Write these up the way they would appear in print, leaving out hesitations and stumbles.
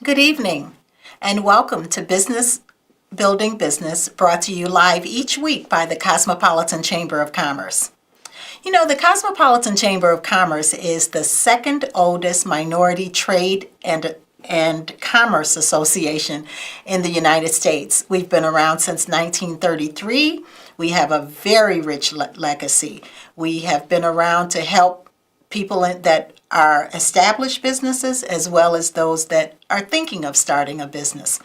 Good evening, and welcome to Business Building Business, brought to you live each week by the Cosmopolitan Chamber of Commerce. You know, the Cosmopolitan Chamber of Commerce is the second oldest minority trade and commerce association in the United States. We've been around since 1933. We have a very rich legacy. We have been around to help people that are established businesses as well as those that are thinking of starting a business.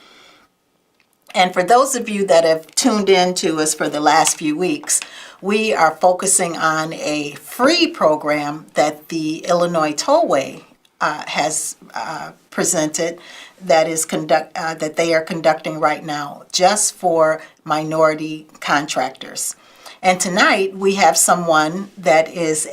And for those of you that have tuned in to us for the last few weeks, we are focusing on a free program that the Illinois Tollway has presented that they are conducting right now just for minority contractors. And tonight we have someone that is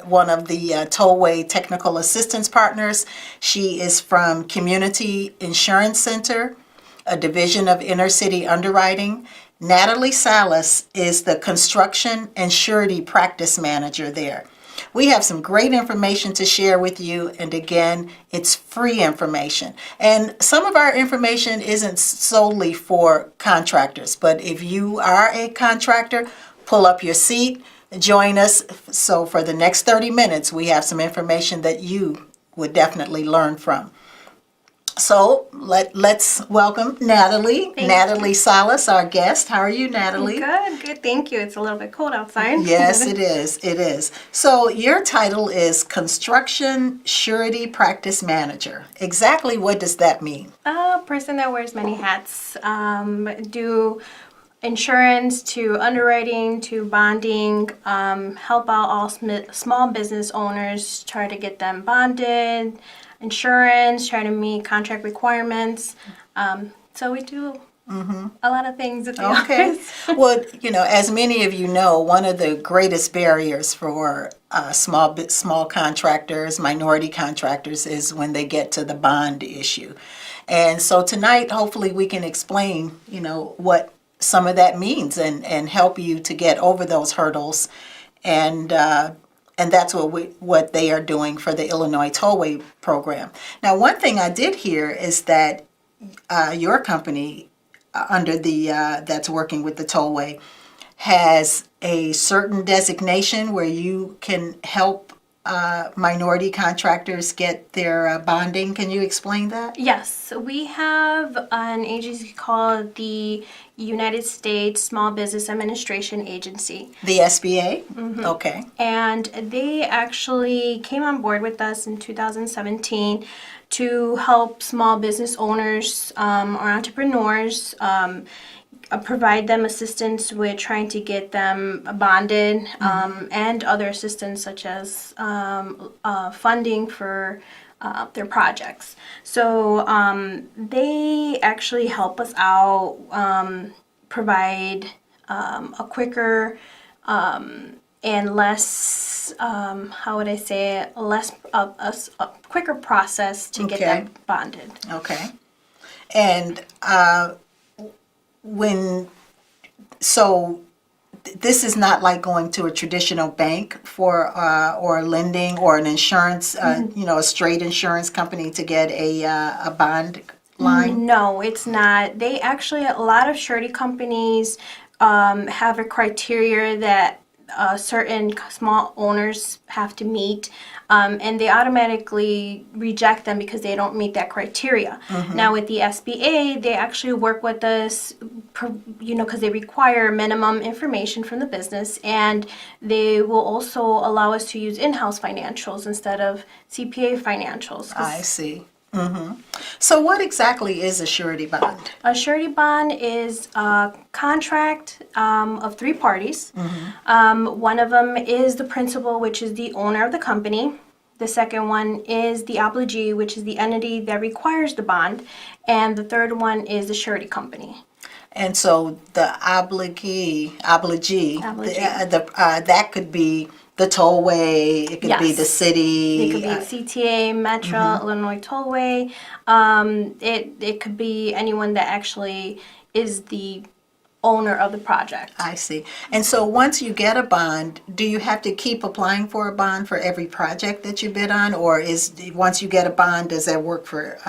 one of the Tollway Technical Assistance Partners. She is from Community Insurance Center, a division of Inner City Underwriting. Natalie Salas is the Construction and Surety Practice Manager there. We have some great information to share with you, and again, it's free information. And some of our information isn't solely for contractors, but if you are a contractor, pull up your seat, join us. So for the next 30 minutes, we have some information that you would definitely learn from. So let's welcome Natalie. Natalie Salas, our guest. How are you, Natalie? Good, thank you. It's a little bit cold outside. Yes, it is. So your title is Construction Surety Practice Manager. Exactly what does that mean? A person that wears many hats. Do insurance to underwriting to bonding, help out all small business owners, try to get them bonded, insurance, try to meet contract requirements. So we do a lot of things at the office. Well, you know, as many of you know, one of the greatest barriers for small contractors, minority contractors, is when they get to the bond issue. And so tonight, hopefully we can explain, you know, what some of that means and help you to get over those hurdles. And that's what they are doing for the Illinois Tollway program. Now, one thing I did hear is that your company, that's working with the Tollway, has a certain designation where you can help minority contractors get their bonding. Can you explain that? Yes, we have an agency called the United States Small Business Administration Agency. The SBA? Mm-hmm. Okay. And they actually came on board with us in 2017 to help small business owners or entrepreneurs, provide them assistance with trying to get them bonded, and other assistance such as funding for their projects. So they actually help us out, provide a quicker and less, how would I say it, a quicker process to get them bonded. Okay. And this is not like going to a traditional bank for or lending or an insurance, you know, a straight insurance company to get a bond line? No, it's not. They actually, a lot of surety companies have a criteria that certain small owners have to meet, and they automatically reject them because they don't meet that criteria. Now with the SBA, they actually work with us, you know, because they require minimum information from the business, and they will also allow us to use in-house financials instead of CPA financials. I see. So what exactly is a surety bond? A surety bond is a contract of three parties. One of them is the principal, which is the owner of the company. The second one is the obligee, which is the entity that requires the bond. And the third one is the surety company. And so the obligee. That could be the Tollway, it could be the city. It could be CTA, Metro, Illinois Tollway. It could be anyone that actually is the owner of the project. I see. And so once you get a bond, do you have to keep applying for a bond for every project that you bid on? Or is once you get a bond, does that work for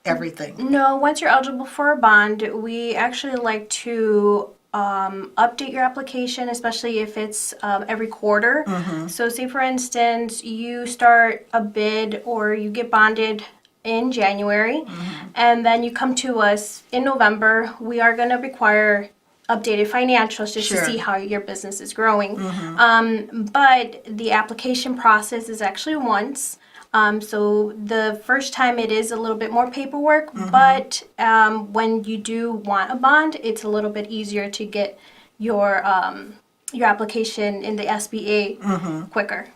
everything? No, once you're eligible for a bond, we actually like to update your application, especially if it's every quarter. So say for instance, you start a bid or you get bonded in January, and then you come to us in November. We are going to require updated financials just to see how your business is growing. But the application process is actually once. So the first time it is a little bit more paperwork, but when you do want a bond, it's a little bit easier to get your application in the SBA quicker.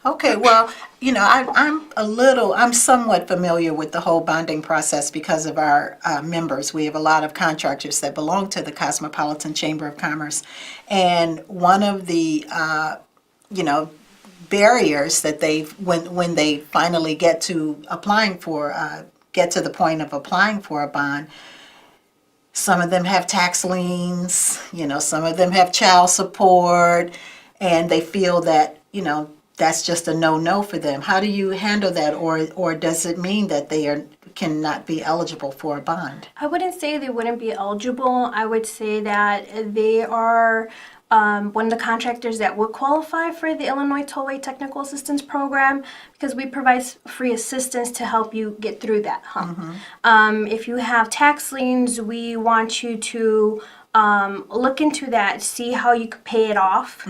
Okay, well, I'm somewhat familiar with the whole bonding process because of our members. We have a lot of contractors that belong to the Cosmopolitan Chamber of Commerce. And one of the, barriers that when they finally get to the point of applying for a bond, some of them have tax liens, some of them have child support, and they feel that, that's just a no-no for them. How do you handle that, or does it mean that they cannot be eligible for a bond? I wouldn't say they wouldn't be eligible. I would say that they are one of the contractors that would qualify for the Illinois Tollway Technical Assistance Program, because we provide free assistance to help you get through that hump. If you have tax liens, we want you to look into that, see how you could pay it off,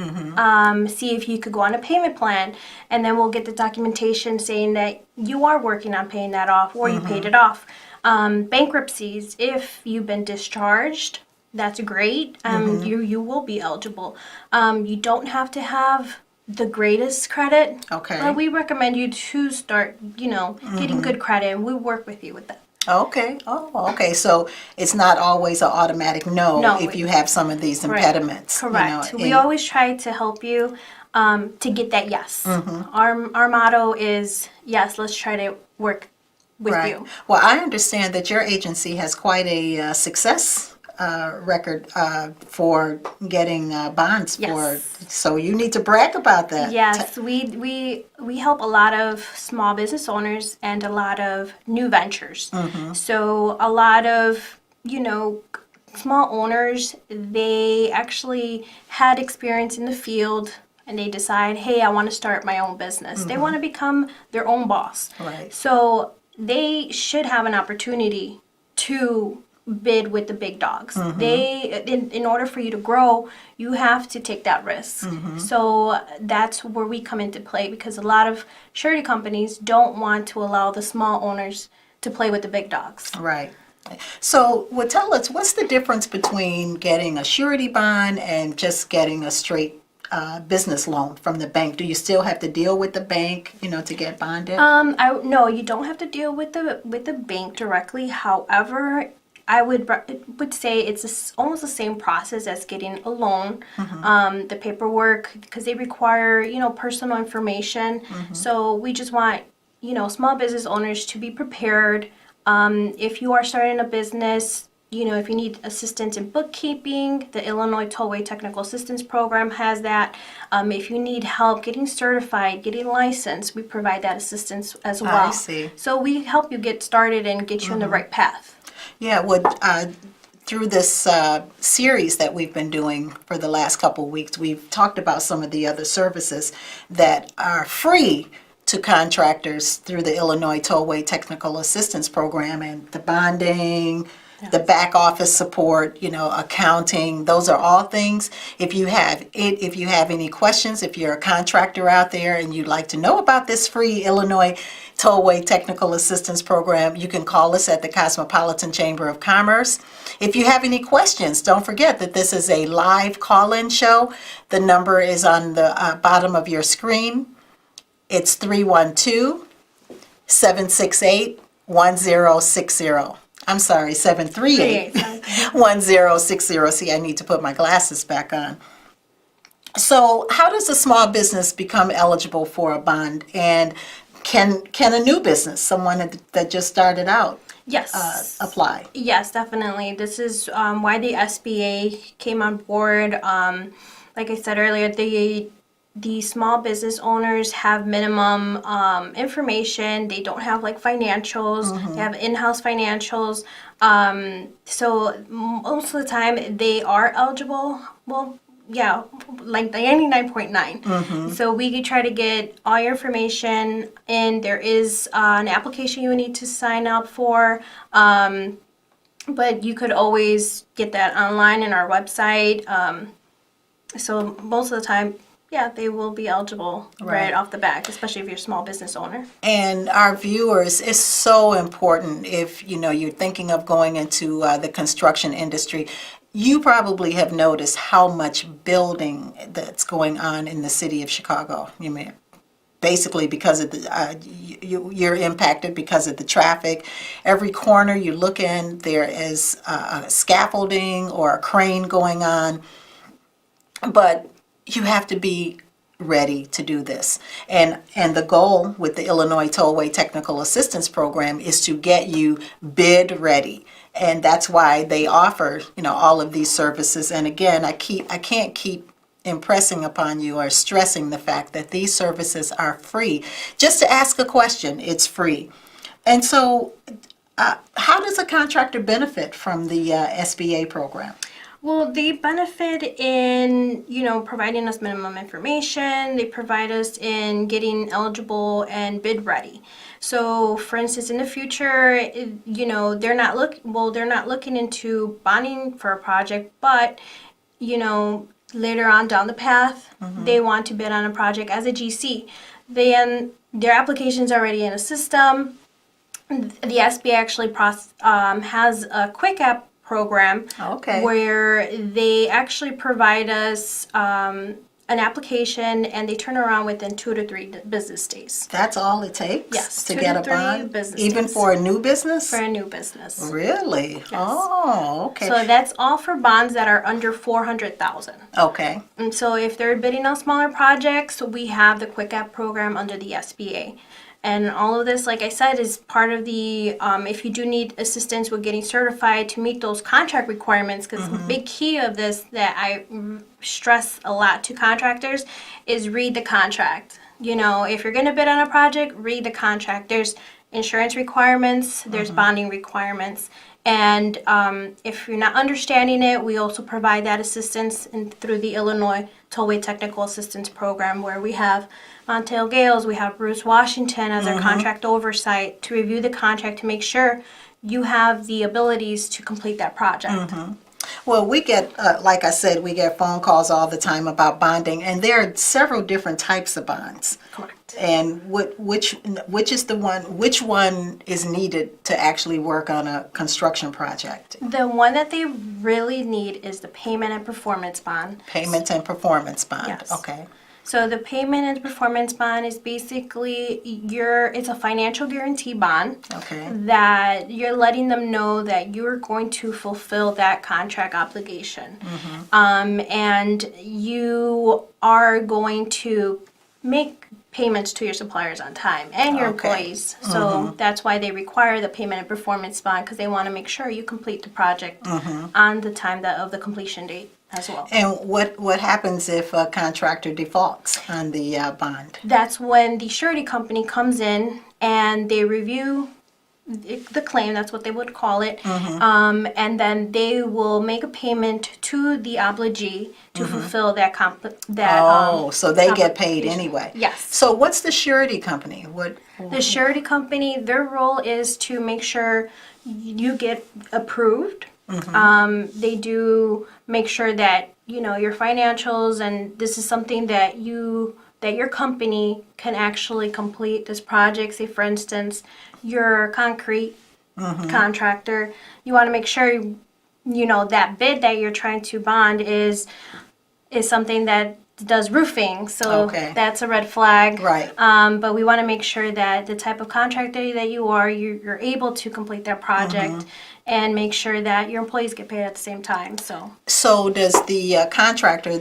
see if you could go on a payment plan, and then we'll get the documentation saying that you are working on paying that off or you paid it off. Bankruptcies, if you've been discharged, that's great. You will be eligible. You don't have to have the greatest credit. Okay. But we recommend you to start, getting good credit, and we work with you with that. Okay. Oh, okay. So it's not always an automatic no if you have some of these impediments. Correct. We always try to help you to get that yes. Our motto is yes. Let's try to work with you. Well, I understand that your agency has quite a success record for getting bonds for. So you need to brag about that. Yes, we help a lot of small business owners and a lot of new ventures. So a lot of small owners, they actually had experience in the field and they decide, hey, I want to start my own business. They want to become their own boss. Right. So they should have an opportunity to bid with the big dogs. They, in order for you to grow, you have to take that risk. So that's where we come into play, because a lot of surety companies don't want to allow the small owners to play with the big dogs. Right. So, tell us, what's the difference between getting a surety bond and just getting a straight business loan from the bank? Do you still have to deal with the bank, to get bonded? No, you don't have to deal with the bank directly. However, I would say it's almost the same process as getting a loan. The paperwork, because they require, personal information. So we just want, small business owners to be prepared. If you are starting a business, if you need assistance in bookkeeping, the Illinois Tollway Technical Assistance Program has that. If you need help getting certified, getting licensed, we provide that assistance as well. I see. So we help you get started and get you on the right path. Yeah, through this series that we've been doing for the last couple of weeks, we've talked about some of the other services that are free to contractors through the Illinois Tollway Technical Assistance Program, and the bonding, the back office support, accounting. Those are all things. If you have any questions, if you're a contractor out there and you'd like to know about this free Illinois Tollway Technical Assistance Program, you can call us at the Cosmopolitan Chamber of Commerce. If you have any questions, don't forget that this is a live call-in show. The number is on the bottom of your screen. It's 312-768-1060. I'm sorry, 738-1060. See, I need to put my glasses back on. So how does a small business become eligible for a bond? And can a new business, someone that just started out, Yes. apply? Yes, definitely. This is why the SBA came on board. Like I said earlier, the small business owners have minimum information. They don't have like financials. They have in-house financials. So most of the time they are eligible. Well, yeah, like 99.9. So we could try to get all your information, and there is an application you need to sign up for. But you could always get that online in our website. So most of the time, yeah, they will be eligible right off the bat, especially if you're a small business owner. And our viewers, it's so important if you're thinking of going into the construction industry. You probably have noticed how much building that's going on in the city of Chicago. You mean basically because of the you're impacted because of the traffic. Every corner you look in, there is scaffolding or a crane going on. But you have to be ready to do this. And the goal with the Illinois Tollway Technical Assistance Program is to get you bid ready. And that's why they offer, all of these services. And again, I can't keep impressing upon you or stressing the fact that these services are free. Just to ask a question, it's free. And so how does a contractor benefit from the SBA program? Well, they benefit in, providing us minimum information. They provide us in getting eligible and bid ready. So, for instance, in the future, they're not looking into bonding for a project, but, later on down the path, they want to bid on a project as a GC. Then their application's already in a system. The SBA actually has a quick app program where they actually provide us an application, and they turn around within 2 to 3 business days. That's all it takes? Yes, to 2 get to a 3 bond? business Even days. for a new business? For a new business. Really? Yes. Oh, okay. So that's all for bonds that are under $400,000. Okay. And so if they're bidding on smaller projects, we have the Quick App program under the SBA. And all of this, like I said, is part of the, if you do need assistance with getting certified to meet those contract requirements, because the big key of this that I stress a lot to contractors is read the contract. If you're going to bid on a project, read the contract. There's insurance requirements, there's bonding requirements. And if you're not understanding it, we also provide that assistance through the Illinois Tollway Technical Assistance Program, where we have Montel Gales, we have Bruce Washington as our contract oversight to review the contract to make sure you have the abilities to complete that project. Well, we get, like I said, we get phone calls all the time about bonding, and there are several different types of bonds. Correct. And which one is needed to actually work on a construction project? The one that they really need is the payment and performance bond. Payment and performance bond. Yes. Okay. So the payment and performance bond is basically it's a financial guarantee bond. Okay. That you're letting them know that you're going to fulfill that contract obligation. And you are going to make payments to your suppliers on time and your employees. So that's why they require the payment and performance bond, because they want to make sure you complete the project on the time of the completion date as well. And what happens if a contractor defaults on the bond? That's when the surety company comes in and they review the claim, that's what they would call it, and then they will make a payment to the obligee to fulfill that so they get paid anyway. Yes. So what's the surety company? The surety company, their role is to make sure you get approved. They do make sure that your financials, and this is something that your company can actually complete this project. Say, for instance, you're a concrete contractor. You want to make sure that bid that you're trying to bond is something that does roofing. So that's a red flag. Right. But we want to make sure that the type of contractor that you're able to complete that project and make sure that your employees get paid at the same time. So does the contractor,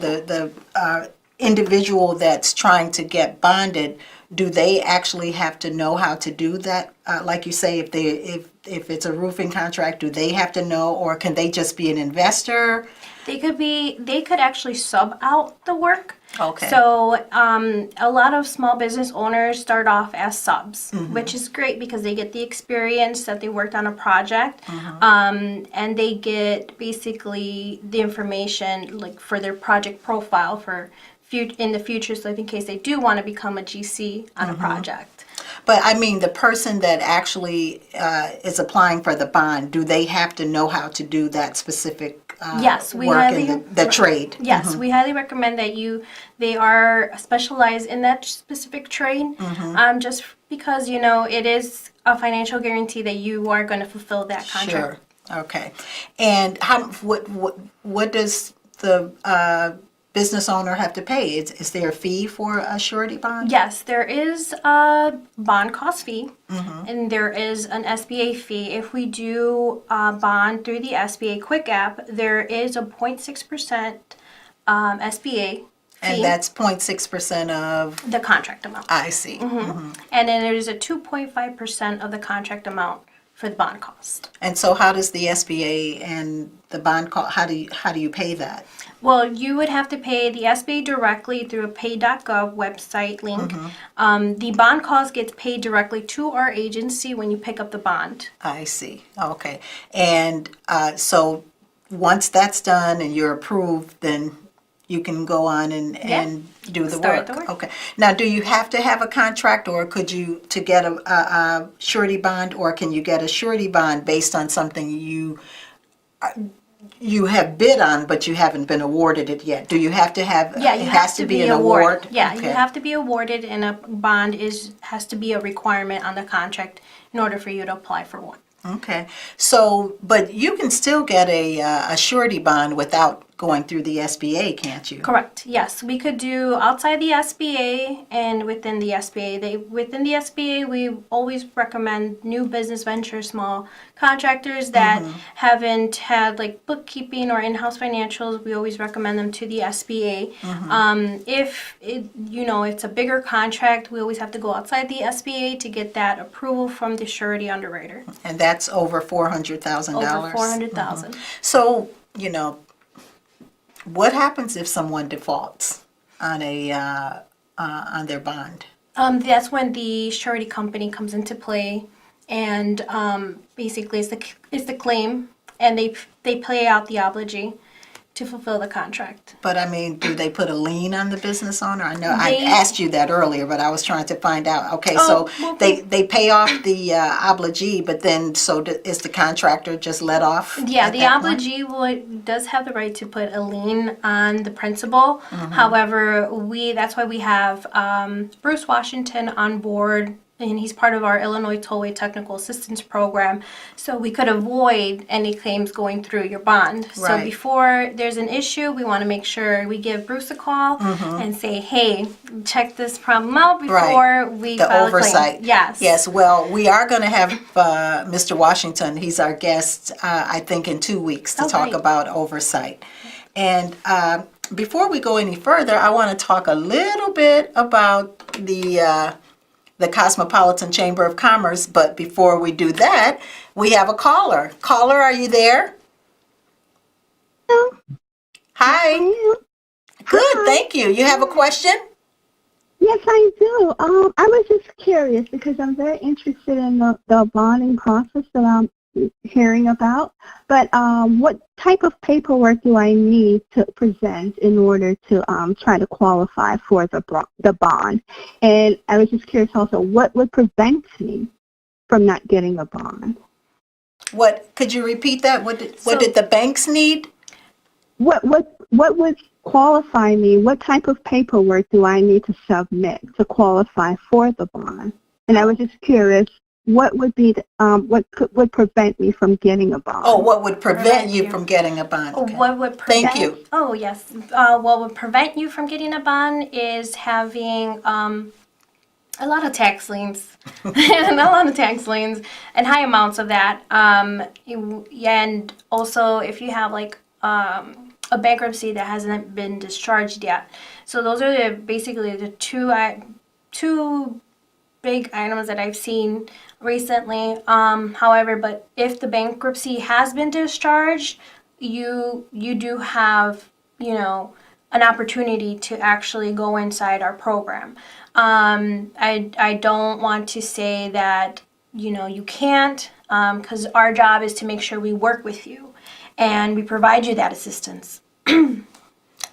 individual that's trying to get bonded, do they actually have to know how to do that? Like you say, if it's a roofing contract, do they have to know, or can they just be an investor? They could actually sub out the work. Okay. So a lot of small business owners start off as subs, which is great because they get the experience that they worked on a project, and they get basically the information like for their project profile for in the future, so in case they do want to become a GC on a project. But I mean, the person that actually is applying for the bond, do they have to know how to do that specific Yes, we work highly in the trade? Yes, we highly recommend that they are specialized in that specific trade, just because it is a financial guarantee that you are going to fulfill that contract. Sure. Okay. And what does the business owner have to pay? Is there a fee for a surety bond? Yes, there is a bond cost fee, and there is an SBA fee. If we do bond through the SBA Quick app, there is a 0.6% SBA fee. And that's 0.6% of? The contract amount. I see. And then there's a 2.5% of the contract amount for the bond cost. And so how does the SBA and the bond cost, how do you pay that? Well, you would have to pay the SBA directly through a pay.gov website link. The bond cost gets paid directly to our agency when you pick up the bond. I see. Okay. And so once that's done and you're approved, then you can go on and do the Start work. the work. Okay. Now, do you have to have a contract, or could you, to get a surety bond, or can you get a surety bond based on something you have bid on, but you haven't been awarded it yet? Do you have to have? Yeah, it has to be an award. Yeah, Okay. you have to be awarded, and a bond has to be a requirement on the contract in order for you to apply for one. Okay. So, but you can still get a surety bond without going through the SBA, can't you? Correct. Yes, we could do outside the SBA and within the SBA. Within the SBA, we always recommend new business ventures, small contractors that haven't had like bookkeeping or in-house financials. We always recommend them to the SBA. If it's a bigger contract, we always have to go outside the SBA to get that approval from the surety underwriter. And that's over $400,000. Over $400,000. So, what happens if someone defaults on on their bond? That's when the surety company comes into play, and basically it's the claim, and they pay out the obligee to fulfill the contract. But I mean, do they put a lien on the business owner? I know I They- asked you that earlier, but I was trying to find out. Okay, Oh, so well, they pay off the obligee, but then is the contractor just let off? Yeah, at the that point? obligee does have the right to put a lien on the principal. However, that's why we have Bruce Washington on board, and he's part of our Illinois Tollway Technical Assistance Program, so we could avoid any claims going through your bond. So Right. before there's an issue, we want to make sure we give Bruce a call and say, hey, check this problem out before we The file oversight. a claim. Yes. Yes, well, we are going to have Mr. Washington, he's our guest, I think in 2 weeks to Oh, talk great. about oversight. And before we go any further, I want to talk a little bit about the Cosmopolitan Chamber of Commerce, but before we do that, we have a caller. Caller, are you there? Hello. Hi. Good, Hi. thank you. You have a question? Yes, I do. I was just curious because I'm very interested in the bonding process that I'm hearing about. But what type of paperwork do I need to present in order to try to qualify for the bond? And I was just curious also, what would prevent me from not getting a bond? What, could you repeat that? What did the banks need? What would qualify me? What type of paperwork do I need to submit to qualify for the bond? And I was just curious, what would be would prevent me from getting a bond? Oh, what would prevent Prevent you you. from getting a bond? Okay. What would prevent? Thank you. Oh yes. What would prevent you from getting a bond is having a lot of tax liens, and high amounts of that. And also, if you have like a bankruptcy that hasn't been discharged yet. So those are basically the two big items that I've seen recently. However, but if the bankruptcy has been discharged, you do have, an opportunity to actually go inside our program. I don't want to say that, you can't, because our job is to make sure we work with you and we provide you that assistance.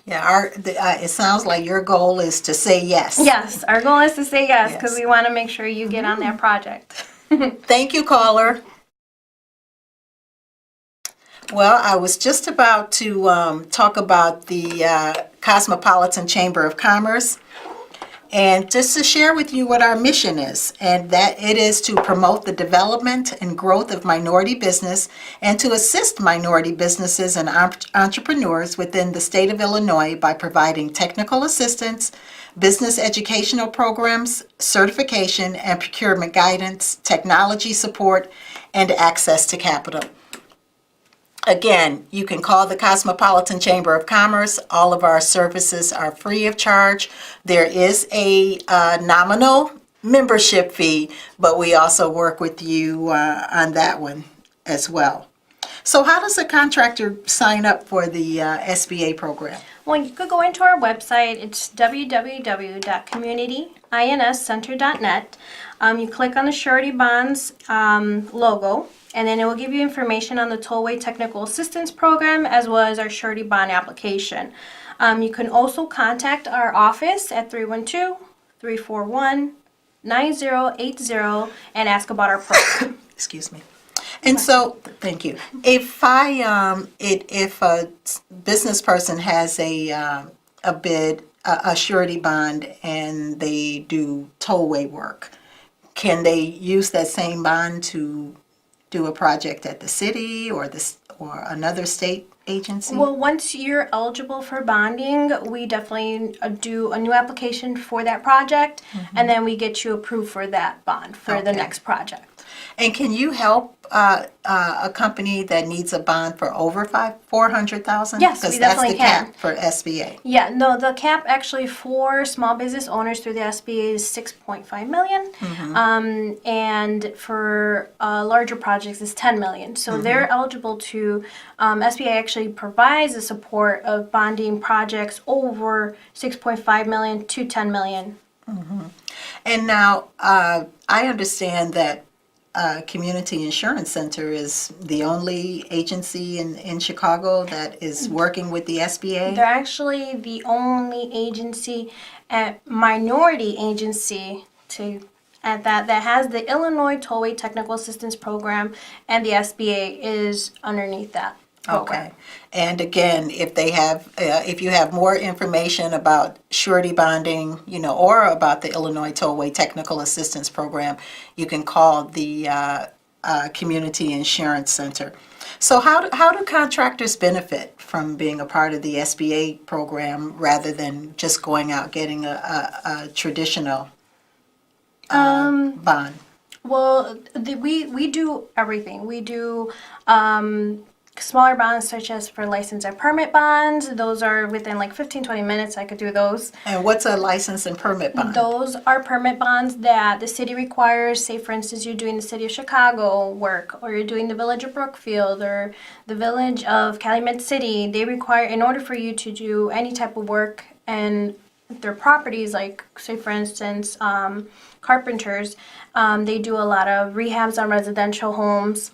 Yeah, it sounds like your goal is to say yes. Yes, our goal is to say yes because Yes. we want to make sure you get on that project. Thank you, caller. Well, I was just about to talk about the Cosmopolitan Chamber of Commerce, and just to share with you what our mission is, and that it is to promote the development and growth of minority business and to assist minority businesses and entrepreneurs within the state of Illinois by providing technical assistance, business educational programs, certification and procurement guidance, technology support, and access to capital. Again, you can call the Cosmopolitan Chamber of Commerce. All of our services are free of charge. There is a nominal membership fee, but we also work with you on that one as well. So how does a contractor sign up for the SBA program? Well, you could go into our website. It's www.communityinscenter.net. You click on the Surety Bonds logo, and then it will give you information on the Tollway Technical Assistance Program as well as our Surety Bond application. You can also contact our office at 312-341-9080 and ask about our program. Excuse me. And so, thank you. If if a business person has a bid, a surety bond, and they do tollway work, can they use that same bond to do a project at the city or another state agency? Well, once you're eligible for bonding, we definitely do a new application for that project, and then we get you approved for that bond for the Okay. next project. And can you help a company that needs a bond for over $400,000? Yes, we definitely can. Because that's the cap for SBA. Yeah, no, the cap actually for small business owners through the SBA is 6.5 million, and for larger projects is 10 million. So they're eligible to. SBA actually provides the support of bonding projects over 6.5 million to 10 million. And now, I understand that Community Insurance Center is the only agency in Chicago that is working with the SBA. They're actually the only agency, minority agency that has the Illinois Tollway Technical Assistance Program, and the SBA is underneath that program. Okay. And again, if you have more information about surety bonding, or about the Illinois Tollway Technical Assistance Program, you can call the Community Insurance Center. So how do contractors benefit from being a part of the SBA program rather than just going out getting a traditional bond? Well, we do everything. We do smaller bonds such as for license and permit bonds. Those are within like 15-20 minutes. I could do those. And what's a license and permit bond? Those are permit bonds that the city requires. Say, for instance, you're doing the city of Chicago work, or you're doing the village of Brookfield, or the village of Calumet City. They require, in order for you to do any type of work and their properties, like, say, for instance, Carpenters, they do a lot of rehabs on residential homes.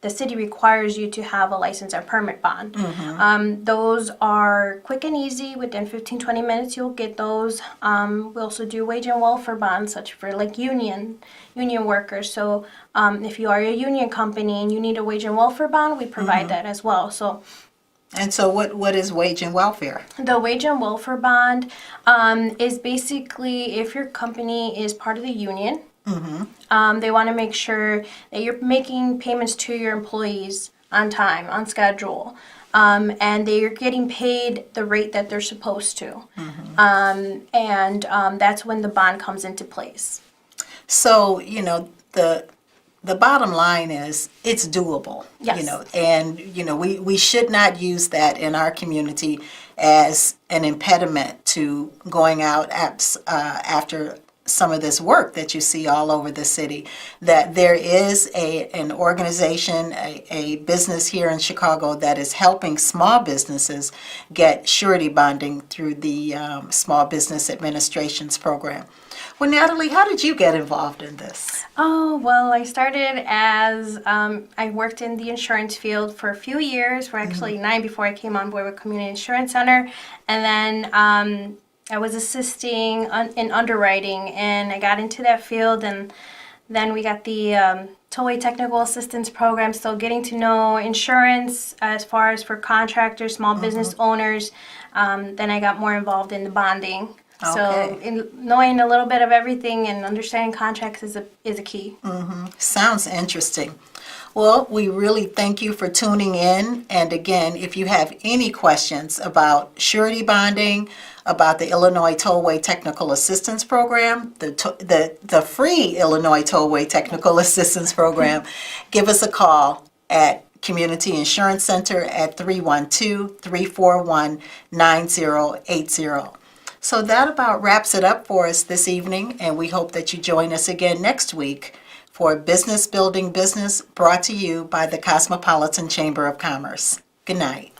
The city requires you to have a license or permit bond. Those are quick and easy. Within 15-20 minutes, you'll get those. We also do wage and welfare bonds, such for like union workers. So if you are a union company and you need a wage and welfare bond, we provide that as well. And so what is wage and welfare? The wage and welfare bond is basically if your company is part of the union. They want to make sure that you're making payments to your employees on time, on schedule, and they're getting paid the rate that they're supposed to. And that's when the bond comes into place. So, the the bottom line is it's doable. Yes. You know, and we should not use that in our community as an impediment to going out after some of this work that you see all over the city. That there is an organization, a business here in Chicago that is helping small businesses get surety bonding through the Small Business Administration's program. Well, Natalie, how did you get involved in this? Oh, well, I started as I worked in the insurance field for a few years, for actually 9 before I came on board with Community Insurance Center. And then I was assisting in underwriting, and I got into that field. And then we got the Tollway Technical Assistance Program, so getting to know insurance as far as for contractors, small business owners. Then I got more involved in the bonding. So knowing a little bit of everything and understanding contracts is a key. Sounds interesting. Well, we really thank you for tuning in. And again, if you have any questions about surety bonding, about the Illinois Tollway Technical Assistance Program, the free Illinois Tollway Technical Assistance Program, give us a call at Community Insurance Center at 312-341-9080. So that about wraps it up for us this evening, and we hope that you join us again next week for Business Building Business, brought to you by the Cosmopolitan Chamber of Commerce. Good night.